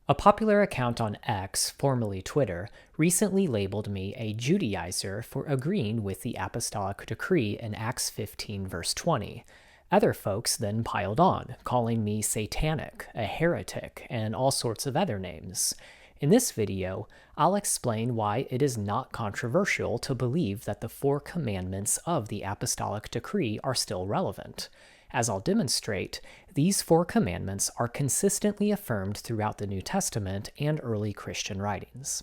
A popular account on X, formerly Twitter, recently labeled me a Judaizer for agreeing with the Apostolic Decree in Acts 15 verse 20. Other folks then piled on, calling me Satanic, a heretic, and all sorts of other names. In this video, I'll explain why it is not controversial to believe that the 4 commandments of the Apostolic Decree are still relevant. As I'll demonstrate, these 4 commandments are consistently affirmed throughout the New Testament and early Christian writings.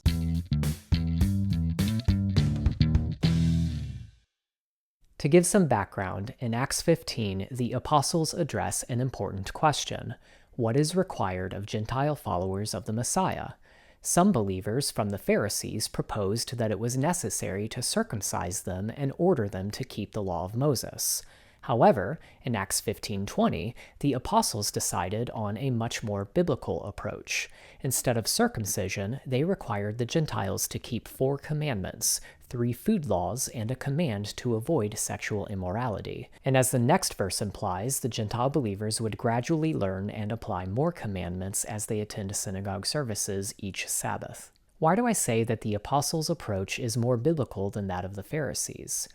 To give some background, in Acts 15, the apostles address an important question: what is required of Gentile followers of the Messiah? Some believers from the Pharisees proposed that it was necessary to circumcise them and order them to keep the law of Moses. However, in Acts 15:20, the apostles decided on a much more biblical approach. Instead of circumcision, they required the Gentiles to keep 4 commandments, 3 food laws, and a command to avoid sexual immorality. And as the next verse implies, the Gentile believers would gradually learn and apply more commandments as they attend synagogue services each Sabbath. Why do I say that the apostles' approach is more biblical than that of the Pharisees?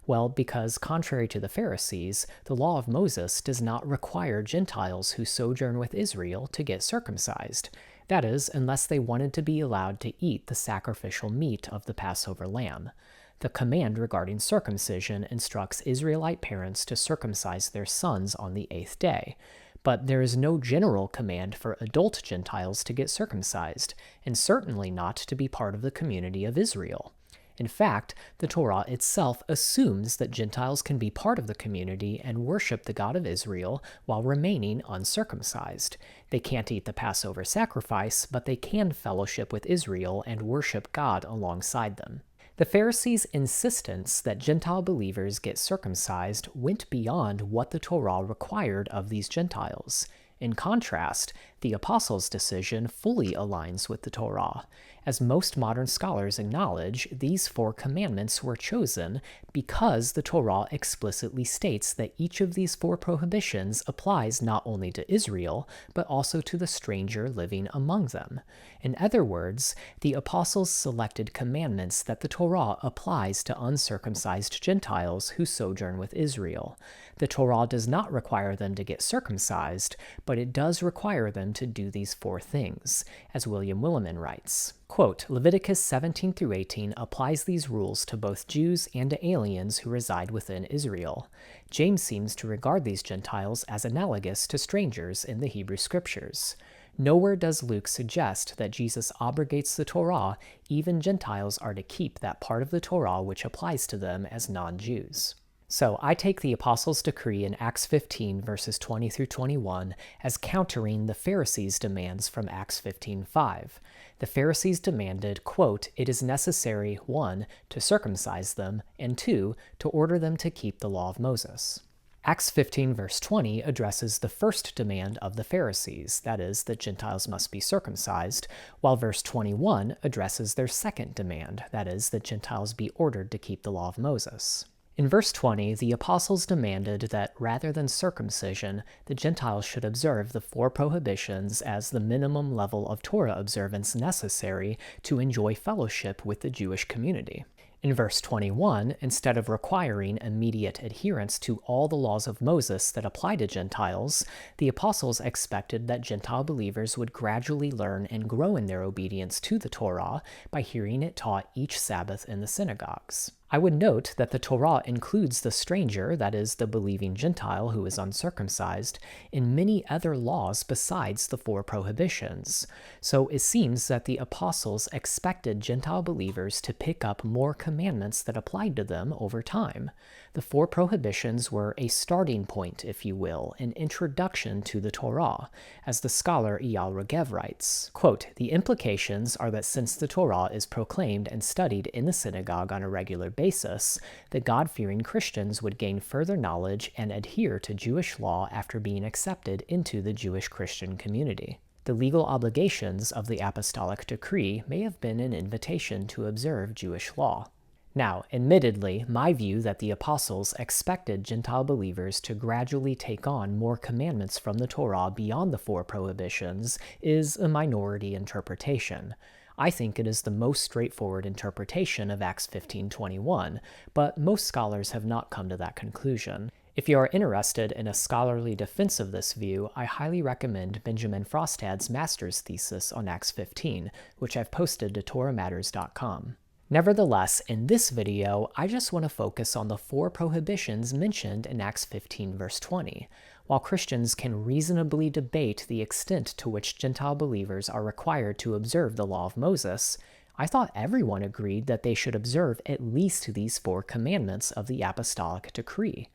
Well, because contrary to the Pharisees, the law of Moses does not require Gentiles who sojourn with Israel to get circumcised. That is, unless they wanted to be allowed to eat the sacrificial meat of the Passover lamb. The command regarding circumcision instructs Israelite parents to circumcise their sons on the 8th day. But there is no general command for adult Gentiles to get circumcised, and certainly not to be part of the community of Israel. In fact, the Torah itself assumes that Gentiles can be part of the community and worship the God of Israel while remaining uncircumcised. They can't eat the Passover sacrifice, but they can fellowship with Israel and worship God alongside them. The Pharisees' insistence that Gentile believers get circumcised went beyond what the Torah required of these Gentiles. In contrast, the apostles' decision fully aligns with the Torah. As most modern scholars acknowledge, these 4 commandments were chosen because the Torah explicitly states that each of these 4 prohibitions applies not only to Israel, but also to the stranger living among them. In other words, the apostles selected commandments that the Torah applies to uncircumcised Gentiles who sojourn with Israel. The Torah does not require them to get circumcised, but it does require them to do these 4 things, as Williamson writes. Quote, Leviticus 17-18 applies these rules to both Jews and to aliens who reside within Israel. James seems to regard these Gentiles as analogous to strangers in the Hebrew Scriptures. Nowhere does Luke suggest that Jesus abrogates the Torah. Even Gentiles are to keep that part of the Torah which applies to them as non-Jews. So I take the Apostles' Decree in Acts 15 verses 20 through 21 as countering the Pharisees' demands from Acts 15:5. The Pharisees demanded, quote, it is necessary, 1, to circumcise them, and 2, to order them to keep the law of Moses. Acts 15 verse 20 addresses the first demand of the Pharisees, that is, that Gentiles must be circumcised, while verse 21 addresses their second demand, that is, that Gentiles be ordered to keep the law of Moses. In verse 20, the apostles demanded that rather than circumcision, the Gentiles should observe the 4 prohibitions as the minimum level of Torah observance necessary to enjoy fellowship with the Jewish community. In verse 21, instead of requiring immediate adherence to all the laws of Moses that apply to Gentiles, the apostles expected that Gentile believers would gradually learn and grow in their obedience to the Torah by hearing it taught each Sabbath in the synagogues. I would note that the Torah includes the stranger, that is, the believing Gentile who is uncircumcised, in many other laws besides the 4 prohibitions. So it seems that the apostles expected Gentile believers to pick up more commandments that applied to them over time. The 4 prohibitions were a starting point, if you will, an introduction to the Torah. As the scholar Eyal Regev writes, quote, the implications are that since the Torah is proclaimed and studied in the synagogue on a regular basis, the God-fearing Christians would gain further knowledge and adhere to Jewish law after being accepted into the Jewish Christian community. The legal obligations of the Apostolic Decree may have been an invitation to observe Jewish law. Now, admittedly, my view that the apostles expected Gentile believers to gradually take on more commandments from the Torah beyond the 4 prohibitions is a minority interpretation. I think it is the most straightforward interpretation of Acts 15:21, but most scholars have not come to that conclusion. If you are interested in a scholarly defense of this view, I highly recommend Benjamin Frostad's master's thesis on Acts 15, which I've posted to TorahMatters.com. Nevertheless, in this video, I just want to focus on the 4 prohibitions mentioned in Acts 15 verse 20. While Christians can reasonably debate the extent to which Gentile believers are required to observe the law of Moses, I thought everyone agreed that they should observe at least these 4 commandments of the Apostolic Decree.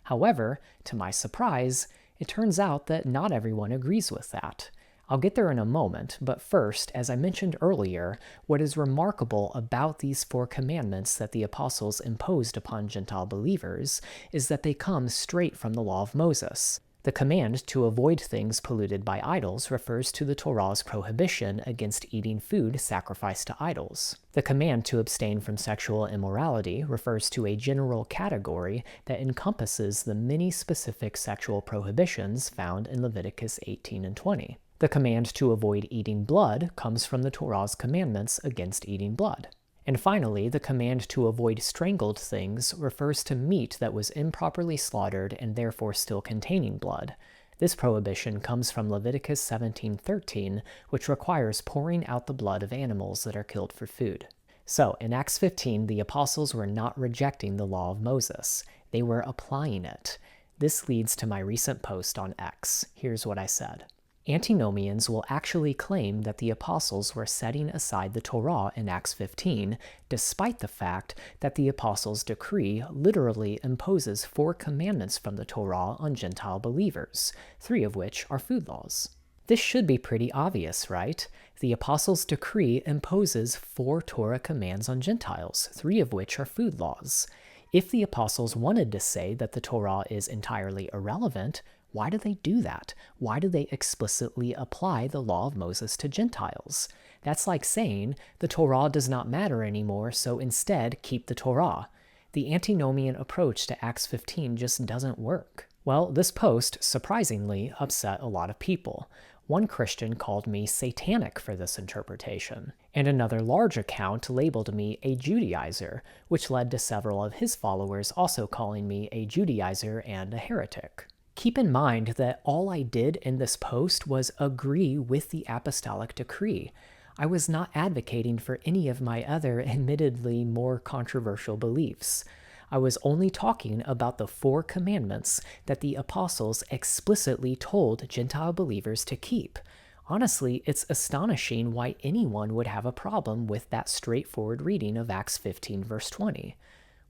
However, to my surprise, it turns out that not everyone agrees with that. I'll get there in a moment, but first, as I mentioned earlier, what is remarkable about these 4 commandments that the apostles imposed upon Gentile believers is that they come straight from the law of Moses. The command to avoid things polluted by idols refers to the Torah's prohibition against eating food sacrificed to idols. The command to abstain from sexual immorality refers to a general category that encompasses the many specific sexual prohibitions found in Leviticus 18 and 20. The command to avoid eating blood comes from the Torah's commandments against eating blood. And finally, the command to avoid strangled things refers to meat that was improperly slaughtered and therefore still containing blood. This prohibition comes from Leviticus 17:13, which requires pouring out the blood of animals that are killed for food. So, in Acts 15, the apostles were not rejecting the law of Moses. They were applying it. This leads to my recent post on X. Here's what I said. Antinomians will actually claim that the apostles were setting aside the Torah in Acts 15, despite the fact that the apostles' decree literally imposes 4 commandments from the Torah on Gentile believers, 3 of which are food laws. This should be pretty obvious, right? The apostles' decree imposes 4 Torah commands on Gentiles, 3 of which are food laws. If the apostles wanted to say that the Torah is entirely irrelevant, why do they do that? Why do they explicitly apply the law of Moses to Gentiles? That's like saying the Torah does not matter anymore, so instead keep the Torah. The antinomian approach to Acts 15 just doesn't work. Well, this post, surprisingly, upset a lot of people. One Christian called me Satanic for this interpretation, and another large account labeled me a Judaizer, which led to several of his followers also calling me a Judaizer and a heretic. Keep in mind that all I did in this post was agree with the Apostolic Decree. I was not advocating for any of my other, admittedly more controversial beliefs. I was only talking about the 4 commandments that the apostles explicitly told Gentile believers to keep. Honestly, it's astonishing why anyone would have a problem with that straightforward reading of Acts 15 verse 20.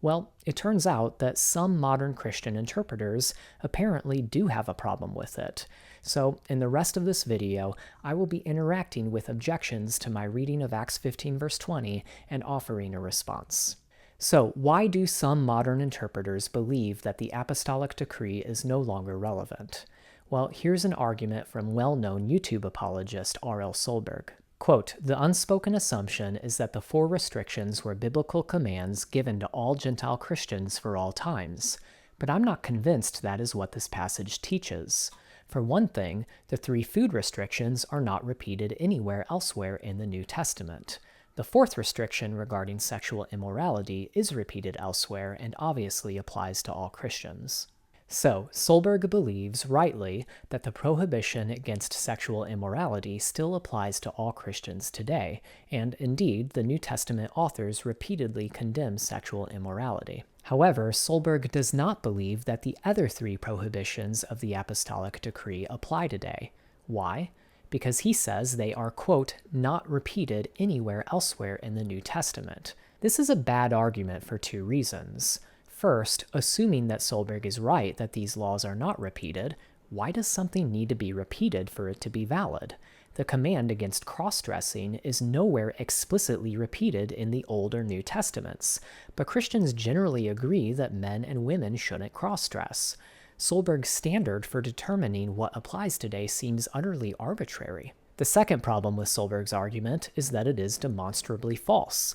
Well, it turns out that some modern Christian interpreters apparently do have a problem with it. So, in the rest of this video, I will be interacting with objections to my reading of Acts 15 verse 20 and offering a response. So, why do some modern interpreters believe that the Apostolic Decree is no longer relevant? Well, here's an argument from well-known YouTube apologist R.L. Solberg. Quote, "The unspoken assumption is that the 4 restrictions were biblical commands given to all Gentile Christians for all times, but I'm not convinced that is what this passage teaches. For one thing, the 3 food restrictions are not repeated anywhere elsewhere in the New Testament. The 4th restriction regarding sexual immorality is repeated elsewhere and obviously applies to all Christians." So, Solberg believes, rightly, that the prohibition against sexual immorality still applies to all Christians today, and indeed, the New Testament authors repeatedly condemn sexual immorality. However, Solberg does not believe that the other 3 prohibitions of the Apostolic Decree apply today. Why? Because he says they are, quote, "not repeated anywhere elsewhere in the New Testament." This is a bad argument for 2 reasons. First, assuming that Solberg is right that these laws are not repeated, why does something need to be repeated for it to be valid? The command against cross-dressing is nowhere explicitly repeated in the Old or New Testaments, but Christians generally agree that men and women shouldn't cross-dress. Solberg's standard for determining what applies today seems utterly arbitrary. The second problem with Solberg's argument is that it is demonstrably false.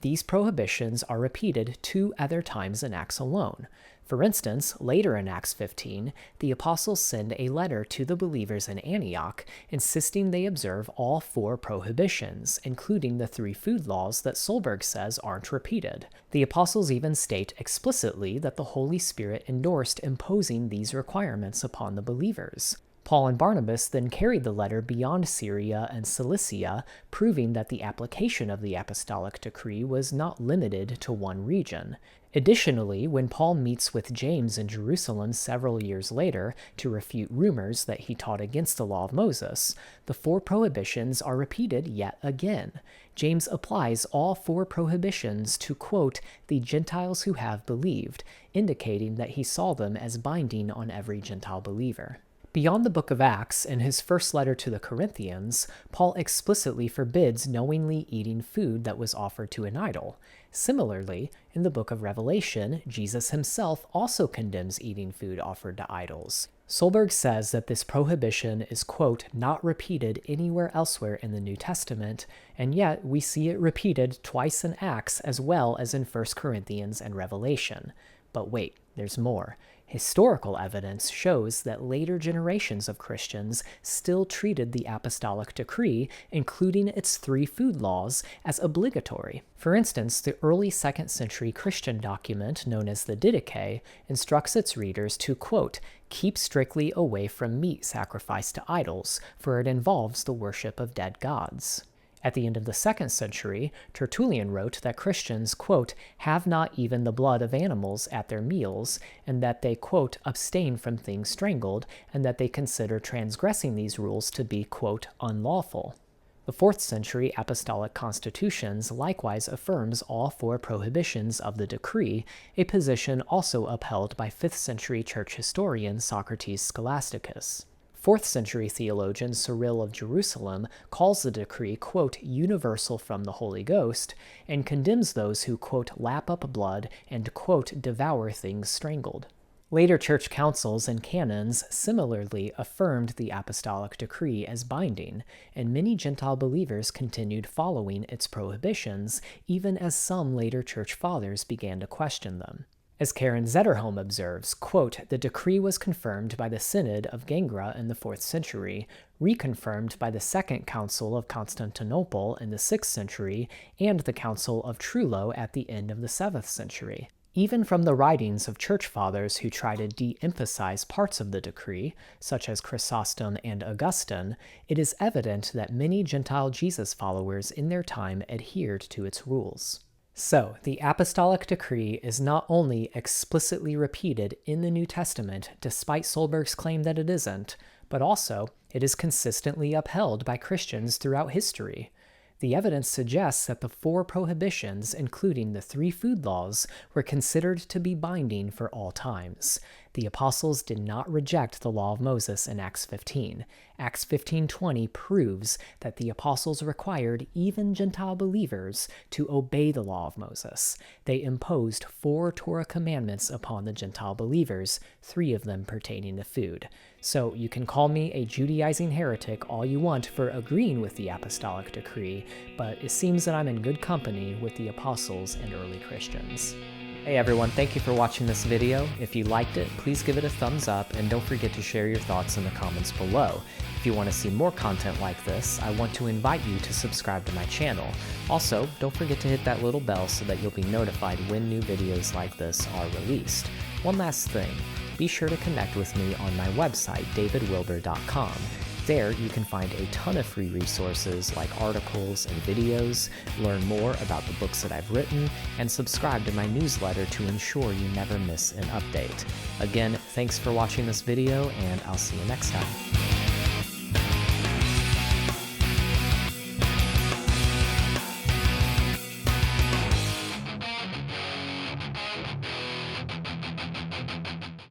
these prohibitions are repeated 2 other times in Acts alone. For instance, later in Acts 15, the apostles send a letter to the believers in Antioch insisting they observe all 4 prohibitions, including the 3 food laws that Solberg says aren't repeated. The apostles even state explicitly that the Holy Spirit endorsed imposing these requirements upon the believers. Paul and Barnabas then carried the letter beyond Syria and Cilicia, proving that the application of the Apostolic Decree was not limited to one region. Additionally, when Paul meets with James in Jerusalem several years later to refute rumors that he taught against the law of Moses, the 4 prohibitions are repeated yet again. James applies all 4 prohibitions to, quote, the Gentiles who have believed, indicating that he saw them as binding on every Gentile believer. Beyond the book of Acts, in his first letter to the Corinthians, Paul explicitly forbids knowingly eating food that was offered to an idol. Similarly, in the book of Revelation, Jesus himself also condemns eating food offered to idols. Solberg says that this prohibition is, quote, not repeated anywhere elsewhere in the New Testament, and yet we see it repeated twice in Acts as well as in 1 Corinthians and Revelation. But wait, there's more. Historical evidence shows that later generations of Christians still treated the Apostolic Decree, including its 3 food laws, as obligatory. For instance, the early 2nd century Christian document known as the Didache instructs its readers to, quote, keep strictly away from meat sacrificed to idols, for it involves the worship of dead gods. At the end of the 2nd century, Tertullian wrote that Christians, quote, have not even the blood of animals at their meals, and that they, quote, abstain from things strangled, and that they consider transgressing these rules to be, quote, unlawful. The 4th century Apostolic Constitutions likewise affirms all 4 prohibitions of the decree, a position also upheld by 5th century church historian Socrates Scholasticus. 4th century theologian Cyril of Jerusalem calls the decree, quote, universal from the Holy Ghost, and condemns those who, quote, lap up blood and, quote, devour things strangled. Later church councils and canons similarly affirmed the Apostolic Decree as binding, and many Gentile believers continued following its prohibitions, even as some later church fathers began to question them. As Karen Zetterholm observes, quote, the decree was confirmed by the Synod of Gangra in the 4th century, reconfirmed by the Second Council of Constantinople in the 6th century, and the Council of Trullo at the end of the 7th century. Even from the writings of church fathers who try to de-emphasize parts of the decree, such as Chrysostom and Augustine, it is evident that many Gentile Jesus followers in their time adhered to its rules. So, the Apostolic Decree is not only explicitly repeated in the New Testament, despite Solberg's claim that it isn't, but also it is consistently upheld by Christians throughout history. The evidence suggests that the 4 prohibitions, including the 3 food laws, were considered to be binding for all times. The apostles did not reject the law of Moses in Acts 15. Acts 15:20 proves that the apostles required even Gentile believers to obey the law of Moses. They imposed 4 Torah commandments upon the Gentile believers, 3 of them pertaining to food. So you can call me a Judaizing heretic all you want for agreeing with the Apostolic Decree, but it seems that I'm in good company with the apostles and early Christians. Hey everyone, thank you for watching this video. If you liked it, please give it a thumbs up and don't forget to share your thoughts in the comments below. If you want to see more content like this, I want to invite you to subscribe to my channel. Also, don't forget to hit that little bell so that you'll be notified when new videos like this are released. One last thing, be sure to connect with me on my website, davidwilber.com. There, you can find a ton of free resources like articles and videos, learn more about the books that I've written, and subscribe to my newsletter to ensure you never miss an update. Again, thanks for watching this video, and I'll see you next time.